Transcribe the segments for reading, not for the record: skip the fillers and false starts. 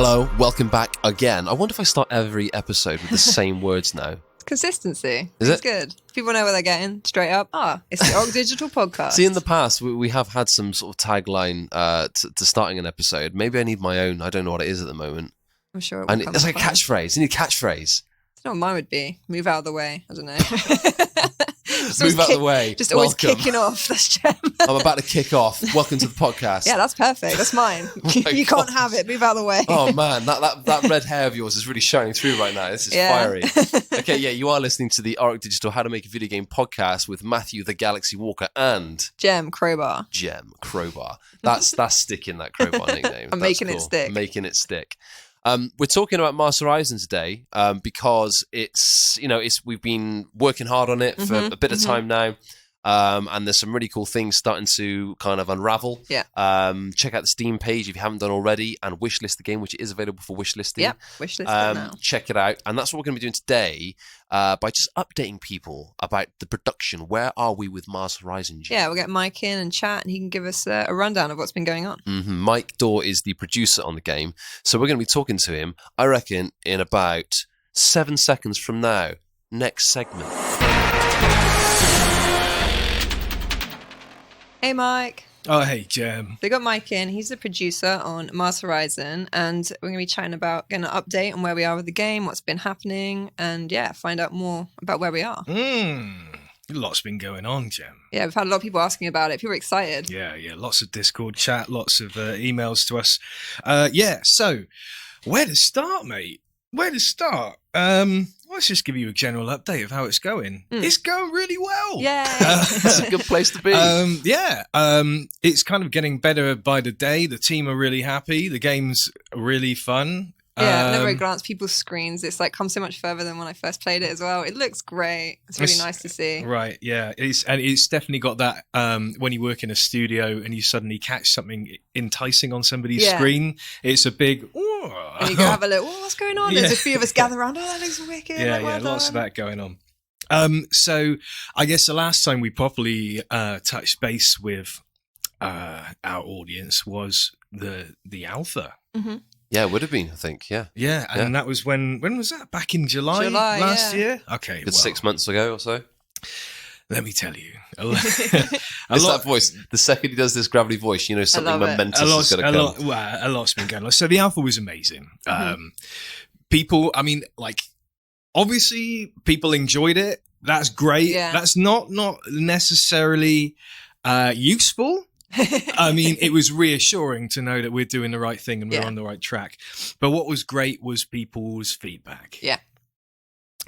Hello, welcome back again. I wonder if I start every episode with the same words now. Consistency. Is It's it? good. People know what they're getting straight up. It's the Auroch Digital podcast. See, in the past, we have had some sort of tagline to starting an episode. Maybe I need my own. I don't know what it is at the moment. I'm sure It's like a catchphrase. You need a catchphrase. I don't know what mine would be. Move out of the way. I don't know. Move out of the way. Just always Welcome. kicking off. That's Jem. I'm about to kick off. Welcome to the podcast. Yeah, that's perfect. That's mine. You can't have it. Move out of the way. Oh man, that red hair of yours is really shining through right now. This is fiery. Okay, yeah, you are listening to the Auroch Digital How to Make a Video Game podcast with Matthew the Galaxy Walker and Jem Crowbar. Jem Crowbar. That's sticking, that Crowbar nickname. I'm making it stick. Making it stick. We're talking about Mars Horizon today because we've been working hard on it for a bit of time now. And there's some really cool things starting to kind of unravel. Yeah. Check out the Steam page if you haven't done already, and wishlist the game, which is available for wishlisting. Yeah, wishlist it now. Check it out. And that's what we're going to be doing today by just updating people about the production. Where are we with Mars Horizon? Yeah, we'll get Mike in and chat, and he can give us a rundown of what's been going on. Mm-hmm. Mike Daw is the producer on the game. So we're going to be talking to him, I reckon, in about 7 seconds from now. Next segment. Hey, Mike. Oh, hey, Jem. We got Mike in. He's the producer on Mars Horizon, and we're going to be chatting about getting an update on where we are with the game, what's been happening, and find out more about where we are. Lots been going on, Jem. Yeah, we've had a lot of people asking about it. People are excited. Yeah, lots of Discord chat, lots of emails to us. So where to start, mate? Where to start? Let's just give you a general update of how it's going. It's going really well. Yay! That's a good place to be. It's kind of getting better by the day. The team are really happy. The game's really fun. Yeah, whenever I glance people's screens, it's like come so much further than when I first played it as well. It looks great. It's really nice to see. Right, yeah. It's definitely got that when you work in a studio and you suddenly catch something enticing on somebody's screen, it's a big, ooh. And you go have a look, what's going on? There's a few of us gather around, that looks wicked. Lots of that going on. So I guess the last time we properly touched base with our audience was the alpha. Mm-hmm. Yeah, it would have been, I think, yeah. Yeah, and that was when was that? Back in July last year? Okay. Good 6 months ago or so. Let me tell you. That voice. The second he does this gravelly voice, you know something momentous is going to come. A lot's been going on. So the alpha was amazing. People, I mean, like, obviously people enjoyed it. That's great. Yeah. That's not necessarily useful. I mean, it was reassuring to know that we're doing the right thing and we're on the right track. But what was great was people's feedback. Yeah.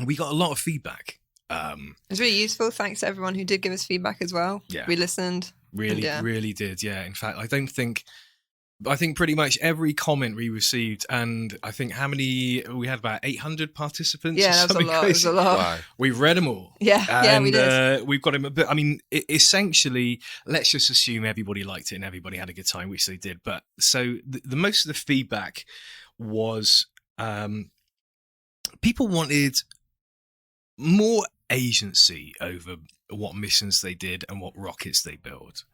We got a lot of feedback. It's really useful. Thanks to everyone who did give us feedback as well. Yeah. We listened. Really did. Yeah. In fact, I think pretty much every comment we received, and I think we had about 800 participants. Yeah, that was a lot. Wow. We've read them all. Yeah, we did. We've got them. But I mean, essentially, let's just assume everybody liked it and everybody had a good time, which they did. But so the most of the feedback was people wanted more agency over what missions they did and what rockets they built.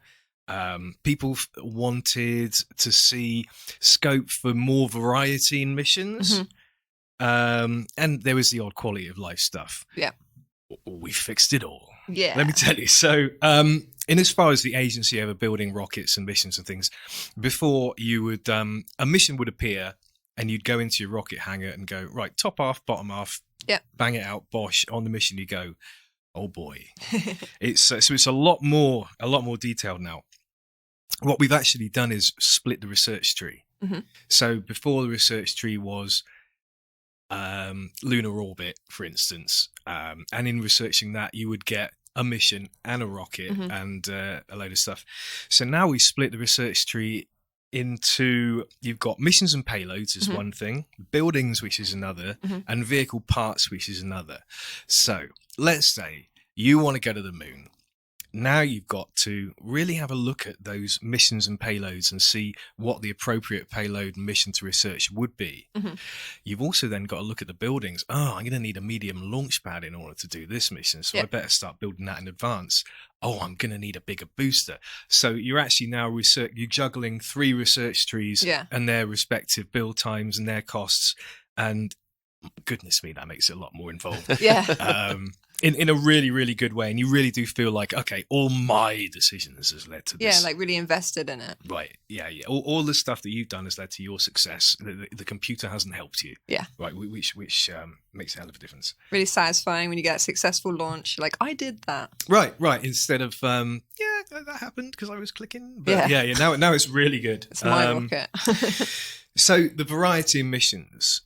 People wanted to see scope for more variety in missions. And there was the odd quality of life stuff. Yeah. We fixed it all. Yeah. Let me tell you. So, in as far as the agency over building rockets and missions and things, before you would, a mission would appear and you'd go into your rocket hangar and go, right, top half, bottom half, bang it out, bosh. On the mission you go, oh boy. It's a lot more detailed now. What we've actually done is split the research tree. So before the research tree was lunar orbit, for instance, and in researching that you would get a mission and a rocket and a load of stuff. So now we split the research tree into, you've got missions and payloads is one thing, buildings, which is another, and vehicle parts, which is another. So let's say you want to go to the moon. now you've got to really have a look at those missions and payloads and see what the appropriate payload and mission to research would be. Mm-hmm. You've also then got to look at the buildings. Oh, I'm going to need a medium launch pad in order to do this mission, so I better start building that in advance. Oh, I'm going to need a bigger booster. So you're actually now you're juggling 3 research trees and their respective build times and their costs. And goodness me, that makes it a lot more involved. In a really, really good way. And you really do feel like, okay, all my decisions has led to this. Yeah, like really invested in it. Right. Yeah. All the stuff that you've done has led to your success. The computer hasn't helped you. Yeah. Right. Which makes a hell of a difference. Really satisfying when you get a successful launch. You're like, I did that. Right. Instead of, that happened because I was clicking. But yeah. Now it's really good. It's my rocket. So the variety of missions.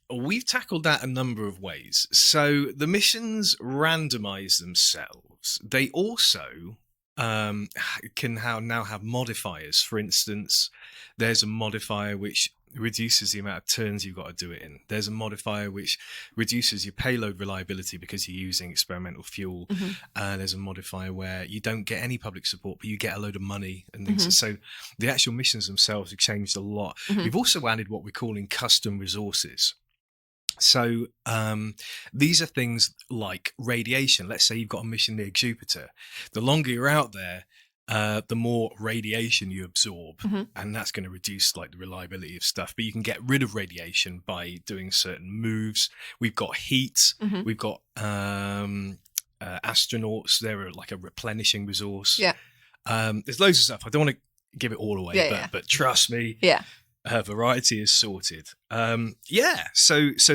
We've tackled that a number of ways. So the missions randomize themselves. They also can now have modifiers. For instance, there's a modifier which reduces the amount of turns you've got to do it in. There's a modifier which reduces your payload reliability because you're using experimental fuel. There's a modifier where you don't get any public support, but you get a load of money and things. So the actual missions themselves have changed a lot. We've also added what we're calling custom resources. So these are things like radiation. Let's say you've got a mission near Jupiter. The longer you're out there, the more radiation you absorb, and that's going to reduce like the reliability of stuff. But you can get rid of radiation by doing certain moves. We've got heat. We've got astronauts. They're like a replenishing resource. Yeah. There's loads of stuff. I don't want to give it all away, but trust me. Yeah. Variety is sorted. So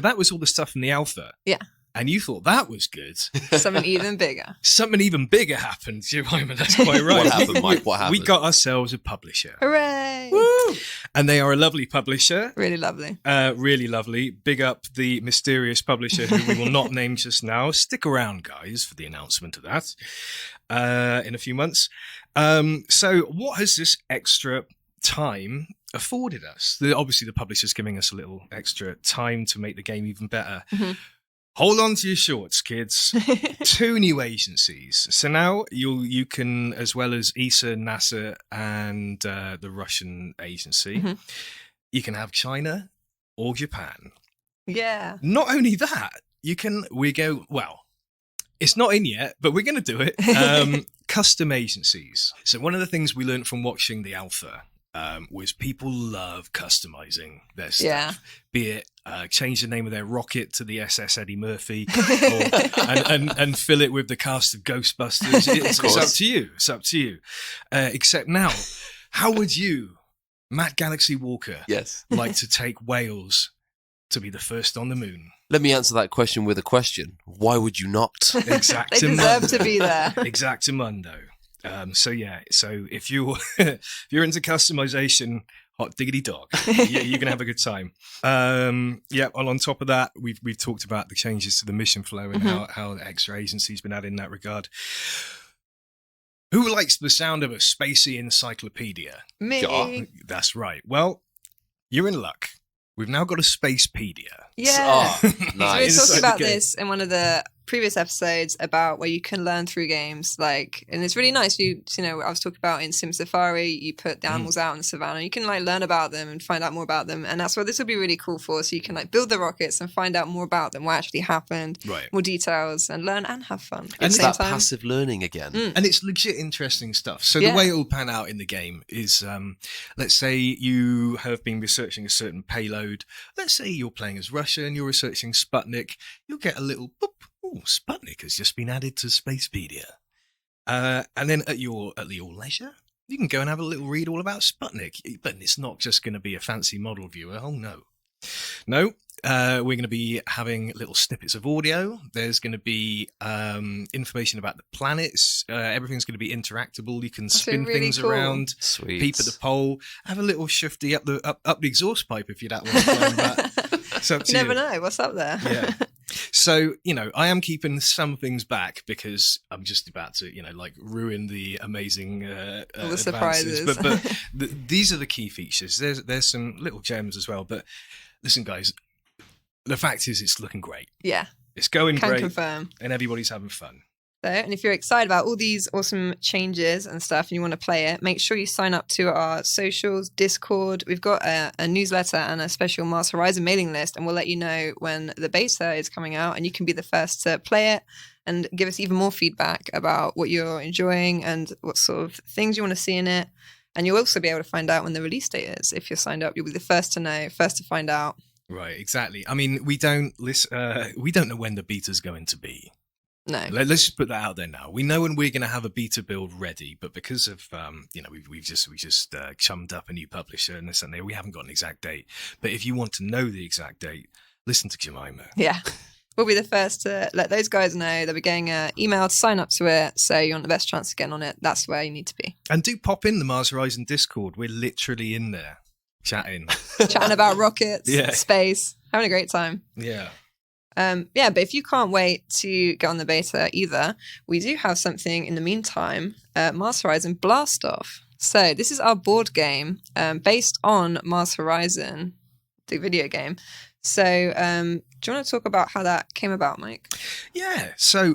that was all the stuff in the alpha. Yeah. And you thought that was good. Something even bigger. Something even bigger happened, Jemima. That's quite right. What happened, Mike? What happened? We got ourselves a publisher. Hooray! Woo! And they are a lovely publisher. Really lovely. Really lovely. Big up the mysterious publisher who we will not name just now. Stick around, guys, for the announcement of that in a few months. So what has this extra time afforded us? Obviously, the publisher's giving us a little extra time to make the game even better. Hold on to your shorts, kids. 2 new agencies. So now you can, as well as ESA, NASA, and the Russian agency, you can have China or Japan. Yeah. Not only that, it's not in yet, but we're going to do it. Custom agencies. So one of the things we learned from watching the alpha was people love customizing their stuff. Be it change the name of their rocket to the SS Eddie Murphy, and fill it with the cast of Ghostbusters. It's up to you. It's up to you. Except now, how would you, Matt Galaxy Walker, like to take Wales to be the first on the moon? Let me answer that question with a question. Why would you not? Exactamundo. They deserve to be there. Exactamundo. So if you're into customization, hot diggity dog, you're gonna have a good time. And on top of that, we've talked about the changes to the mission flow and how the extra agency's been added in that regard. Who likes the sound of a spacey encyclopedia? Me. Oh, that's right. Well, you're in luck. We've now got a Spacepedia. Yeah. Nice. So we talked about this in one of the previous episodes about where you can learn through games, and it's really nice. I was talking about in Sim Safari, you put the animals out in the savannah, you can learn about them and find out more about them, and that's what this will be really cool for. So you can build the rockets and find out more about them, what actually happened, more details, and learn and have fun. And it's that passive learning again, and it's legit interesting stuff. So the way it will pan out in the game is, let's say you have been researching a certain payload. Let's say you're playing as Russia and you're researching Sputnik. You'll get a little boop. Oh, Sputnik has just been added to Spacepedia. And then at your leisure, you can go and have a little read all about Sputnik. But it's not just going to be a fancy model viewer. Oh, no. No, we're going to be having little snippets of audio. There's going to be information about the planets. Everything's going to be interactable. You can spin really things around, Sweet. Peep at the pole, have a little shifty up the exhaust pipe if you don't want to climb that. You never know what's up there. Yeah. So, I am keeping some things back because I'm just about to, ruin the amazing all the surprises. But these are the key features. There's some little gems as well. But listen, guys, the fact is it's looking great. Yeah. It's going great. Confirm. And everybody's having fun. So, and if you're excited about all these awesome changes and stuff and you want to play it, make sure you sign up to our socials, Discord. We've got a newsletter and a special Mars Horizon mailing list, and we'll let you know when the beta is coming out, and you can be the first to play it and give us even more feedback about what you're enjoying and what sort of things you want to see in it. And you'll also be able to find out when the release date is. If you're signed up, you'll be the first to know, first to find out. Right, exactly. I mean, we don't know when the beta's going to be. No. Let's just put that out there now. We know when we're going to have a beta build ready, but because of we've just chummed up a new publisher and this and that, we haven't got an exact date. But if you want to know the exact date, listen to Jemima. Yeah. We'll be the first to let those guys know. They'll be getting an email to sign up to it, so you want the best chance of getting on it. That's where you need to be. And do pop in the Mars Horizon Discord. We're literally in there chatting about rockets, space, having a great time. Yeah. But if you can't wait to get on the beta either, we do have something in the meantime, Mars Horizon Blast Off. So this is our board game based on Mars Horizon, the video game. So do you want to talk about how that came about, Mike? Yeah. So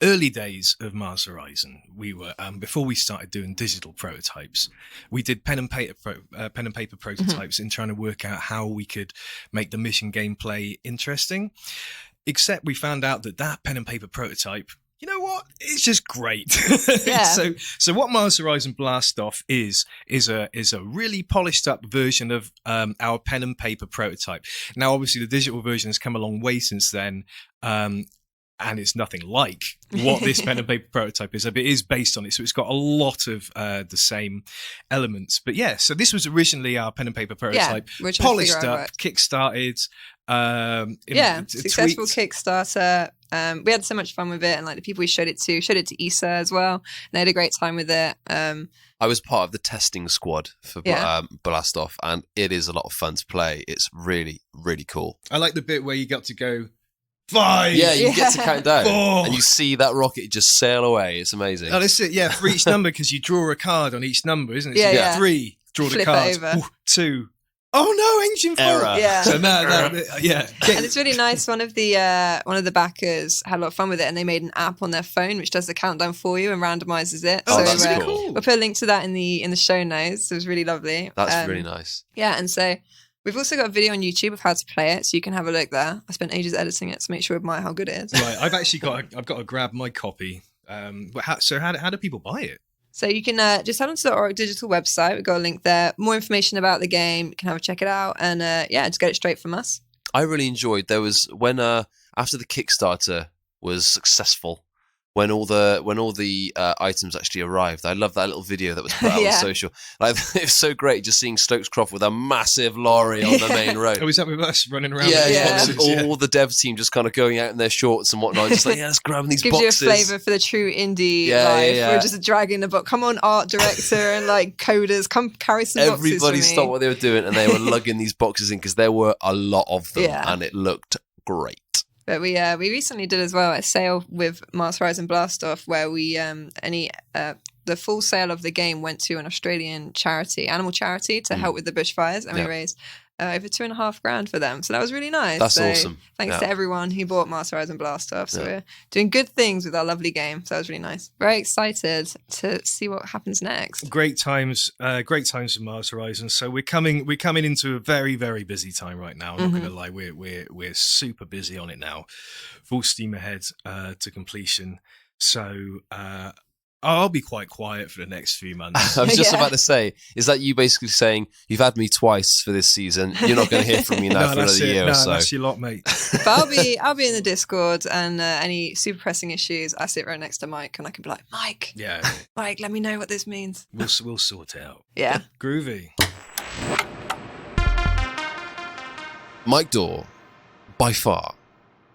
early days of Mars Horizon, we were before we started doing digital prototypes, we did pen and paper prototypes in trying to work out how we could make the mission gameplay interesting. Except we found out that pen and paper prototype, you know what? It's just great. Yeah. So what Mars Horizon Blast Off is a really polished up version of our pen and paper prototype. Now, obviously, the digital version has come a long way since then. And it's nothing like what this pen and paper prototype is. But it is based on it, so it's got a lot of the same elements. But yeah, so this was originally our pen and paper prototype, polished up, kickstarted. Successful Kickstarter. We had so much fun with it, and like the people we showed it to ESA as well, and they had a great time with it. I was part of the testing squad for Blast Off, and it is a lot of fun to play. It's really, really cool. I like the bit where you got to go 5. Yeah, you get to count down 4. And you see that rocket just sail away. It's amazing. Oh, that's it. Yeah, for each number, because you draw a card on each number, isn't it? So you get 3, draw the cards. 2. Oh no, engine fault. Yeah. So and it's really nice. One of the backers had a lot of fun with it, and they made an app on their phone which does the countdown for you and randomizes it. Oh, that's cool. We'll put a link to that in the show notes. It was really lovely. That's really nice. Yeah, and so we've also got a video on YouTube of how to play it, so you can have a look there. I spent ages editing it to make sure we admire how good it is. Right, I've got to grab my copy. How do people buy it? So you can just head onto the Auroch Digital website. We've got a link there. More information about the game. You can have a check it out. And just get it straight from us. I really enjoyed, there was when after the Kickstarter was successful, when all the items actually arrived. I love that little video that was put out on social. Like, it was so great just seeing Stokes Croft with a massive lorry on the main road. Oh, is that with us running around? All the dev team just kind of going out in their shorts and whatnot, just like, let's grab these boxes. Gives you a flavour for the true indie life. We're just dragging the book. Come on, art director and like coders, come carry some boxes for me. Everybody stopped what they were doing and they were lugging these boxes in because there were a lot of them and it looked great. But we recently did as well a sale with Mars Horizon Blast Off where we the full sale of the game went to an Australian charity, animal charity, to help with the bushfires, and we raised over $2,500 for them. So that was really nice. That's awesome. Thanks to everyone who bought Mars Horizon Blast Off. So we're doing good things with our lovely game. So that was really nice. Very excited to see what happens next. Great times for Mars Horizon. So we're coming into a very, very busy time right now. I'm not going to lie, we're super busy on it now, full steam ahead to completion. So I'll be quite quiet for the next few months. I was just about to say, is that you basically saying, you've had me twice for this season, you're not going to hear from me now for another year or so? That's your lot, mate. But I'll be in the Discord, and any super pressing issues, I sit right next to Mike, and I can be like, Mike, let me know what this means. We'll sort it out. Yeah. Groovy. Mike Daw, by far,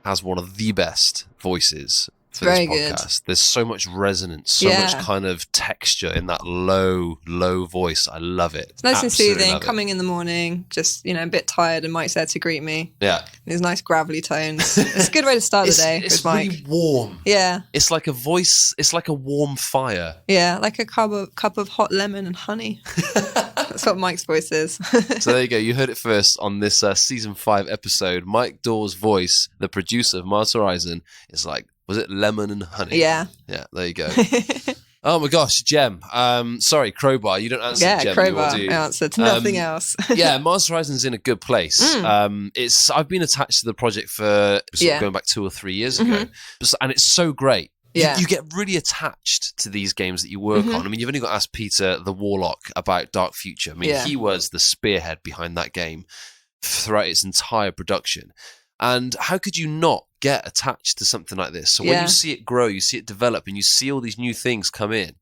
has one of the best voices for very this podcast. Good. There's so much resonance, so much kind of texture in that low voice. I love it. It's nice and soothing, coming in the morning, just, a bit tired, and Mike's there to greet me. Yeah. These nice gravelly tones. It's a good way to start the day with Mike. It's really warm. Yeah. It's like a voice, it's like a warm fire. Yeah, like a cup of hot lemon and honey. That's what Mike's voice is. So there you go. You heard it first on this season 5 episode. Mike Daw's voice, the producer of Mars Horizon, is like Was it lemon and honey? Yeah. Yeah, there you go. Oh my gosh, Jem. Sorry, Crowbar. You don't answer Jem Crowbar. anymore, do you? I answered to nothing else. Yeah, Mars Horizon's in a good place. I've been attached to the project for going back 2 or 3 years ago, and it's so great. Yeah. You get really attached to these games that you work on. I mean, you've only got to ask Peter the Warlock about Dark Future. I mean, he was the spearhead behind that game throughout its entire production. And how could you not get attached to something like this? So when you see it grow, you see it develop, and you see all these new things come in,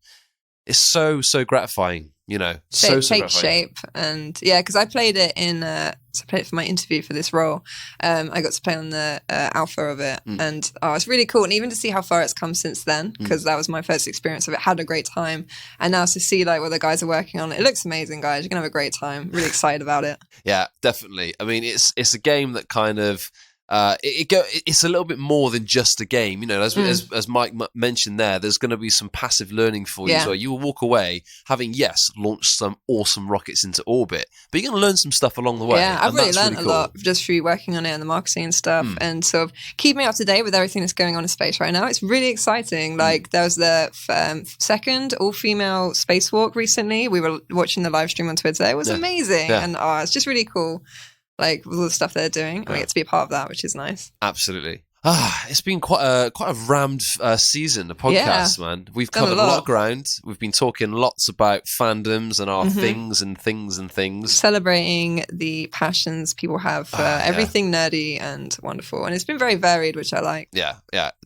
it's so gratifying, you know. So take gratifying. shape. And because I played it I played it for my interview for this role. I got to play on the alpha of it, and it's really cool. And even to see how far it's come since then, because that was my first experience of it, had a great time. And now to see like what the guys are working on, it looks amazing, guys. You're gonna have a great time. Really excited about it. Yeah, definitely. I mean, it's a game that kind of. It's a little bit more than just a game, you know. As Mike mentioned there's going to be some passive learning for you as well. You will walk away having launched some awesome rockets into orbit, but you're going to learn some stuff along the way. Yeah, I've really learned a lot just through working on it and the marketing and stuff, and sort of keeping up to date with everything that's going on in space right now. It's really exciting. Like there was the second all-female spacewalk recently. We were watching the live stream on Twitter. It was amazing, and it's just really cool. Like with all the stuff they're doing, and we get to be a part of that, which is nice. Absolutely. It's been quite a rammed season, the podcast, man. We've covered a lot of ground. We've been talking lots about fandoms and our things and things. Celebrating the passions people have for everything nerdy and wonderful. And it's been very varied, which I like. Yeah,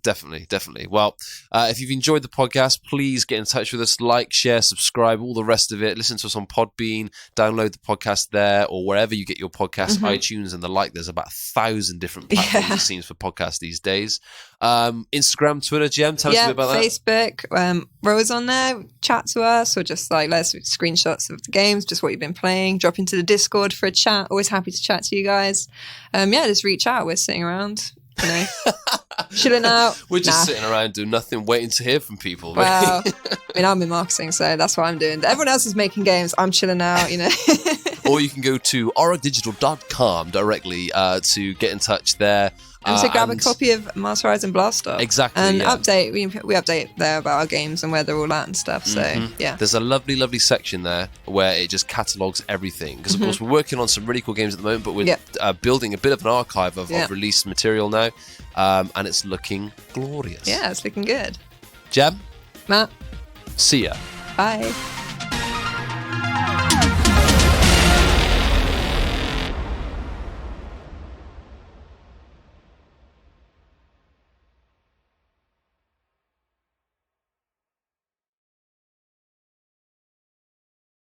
definitely. Well, if you've enjoyed the podcast, please get in touch with us. Like, share, subscribe, all the rest of it. Listen to us on Podbean. Download the podcast there or wherever you get your podcasts, iTunes and the like. There's about 1,000 different platforms, it seems, for podcasts these days. Instagram, Twitter, Jem, tell us a bit about that. Facebook, Ro's on there, chat to us, or just like let us screenshots of the games, just what you've been playing, drop into the Discord for a chat. Always happy to chat to you guys. Just reach out. We're sitting around, you know, chilling out. We're just sitting around doing nothing, waiting to hear from people. Well, I mean, I'm in marketing, so that's what I'm doing. Everyone else is making games. I'm chilling out, you know. Or you can go to aurochdigital.com directly to get in touch there. And to grab a copy of Mars Horizon Blast Off. Exactly. And update. We update there about our games and where they're all at and stuff. So, There's a lovely, lovely section there where it just catalogues everything. Because, of course, we're working on some really cool games at the moment, but we're building a bit of an archive of released material now. And it's looking glorious. Yeah, it's looking good. Jem? Matt? See ya. Bye.